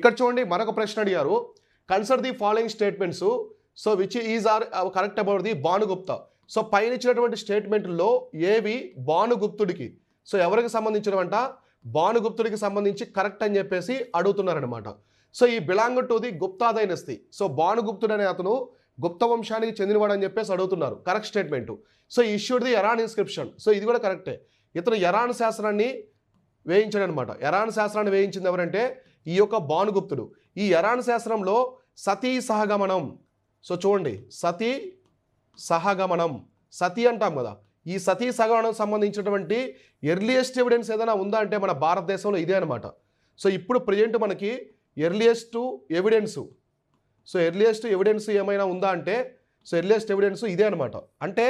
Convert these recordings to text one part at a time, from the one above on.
ఇక్కడ చూడండి మరొక ప్రశ్న అడిగారు. Consider the following statements so which is or correct about the Bhanugupta. So పైన ఇచ్చినటువంటి స్టేట్మెంట్లో ఏవి భానుగుప్తుడికి సో ఎవరికి సంబంధించినవంట భానుగుప్తుడికి సంబంధించి కరెక్ట్ అని చెప్పేసి అడుగుతున్నారనమాట. సో ఈ belong to the Gupta dynasty. So భానుగుప్తుడు అనే అతను గుప్త వంశానికి చెందినవాడు అని చెప్పేసి అడుగుతున్నారు. Correct statement. So issued the Eran inscription. So ఇది కూడా కరెక్టే. ఇతను ఎరాన్ శాసనాన్ని వేయించాడు అనమాట. ఎరాన్ శాసనాన్ని వేయించింది ఎవరంటే ఈ యొక్క భానుగుప్తుడు. ఈ ఎరాన్ శాసనంలో సతీ సహగమనం. సో చూడండి సతీ సహగమనం, సతీ అంటాం కదా, ఈ సతీ సహగమనం సంబంధించినటువంటి ఎర్లియస్ట్ ఎవిడెన్స్ ఏదైనా ఉందా అంటే మన భారతదేశంలో ఇదే అనమాట. సో ఇప్పుడు ప్రజెంట్ మనకి ఎర్లియస్ట్ ఎవిడెన్స్ ఏమైనా ఉందా అంటే సో ఎర్లియస్ట్ ఎవిడెన్స్ ఇదే అనమాట. అంటే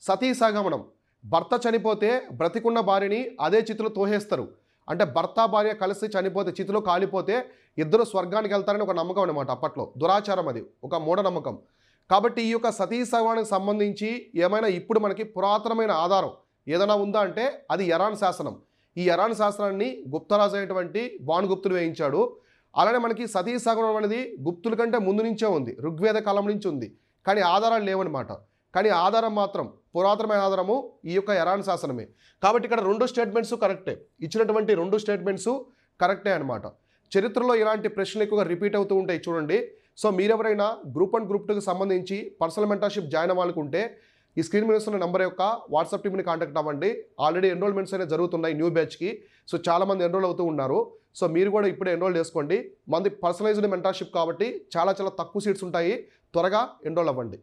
సతీ సహగమనం, భర్త చనిపోతే బ్రతికున్న భార్యని అదే చితిలో తోహేస్తారు. అంటే భర్త భార్య కలిసి చనిపోతే చితిలో కాలిపోతే ఇద్దరు స్వర్గానికి వెళ్తారని ఒక నమ్మకం అనమాట. అప్పట్లో దురాచారం, అది ఒక మూఢనమ్మకం. కాబట్టి ఈ యొక్క సతీ సహగమనానికి సంబంధించి ఏమైనా ఇప్పుడు మనకి పురాతనమైన ఆధారం ఏదైనా ఉందా అంటే అది ఎరాన్ శాసనం. ఈ ఎరాన్ శాసనాన్ని గుప్తరాజు అయినటువంటి భానుగుప్తుడు వేయించాడు. అలానే మనకి సతీ సహగమనం అనేది గుప్తుల కంటే ముందు నుంచే ఉంది, ఋగ్వేద కాలం నుంచి ఉంది. కానీ ఆధారాలు లేవన్నమాట. కానీ ఆధారం మాత్రం పురాతనమైన ఆధారము ఈ యొక్క ఎరాన్ శాసనమే. కాబట్టి ఇక్కడ రెండు స్టేట్మెంట్స్ కరెక్టే, ఇచ్చినటువంటి రెండు స్టేట్మెంట్స్ కరెక్టే అనమాట. చరిత్రలో ఇలాంటి ప్రశ్నలు ఎక్కువగా రిపీట్ అవుతూ ఉంటాయి చూడండి. సో మీరెవరైనా గ్రూప్ 1 గ్రూప్ 2కి సంబంధించి పర్సనల్ మెంటర్షిప్ జాయిన్ అవ్వాలనుకుంటే ఈ స్క్రీన్ మీద వస్తున్న నెంబర్ యొక్క వాట్సాప్ టీమ్ని కాంటాక్ట్ అవ్వండి. ఆల్రెడీ ఎన్రోల్మెంట్స్ అనేవి జరుగుతున్నాయి న్యూ బ్యాచ్కి. సో చాలామంది ఎన్రోల్ అవుతూ ఉన్నారు. సో మీరు కూడా ఇప్పుడే ఎన్రోల్ చేసుకోండి. మంది పర్సనలైజ్డ్ మెంటర్షిప్ కాబట్టి చాలా తక్కువ సీట్స్ ఉంటాయి. త్వరగా ఎన్రోల్ అవ్వండి.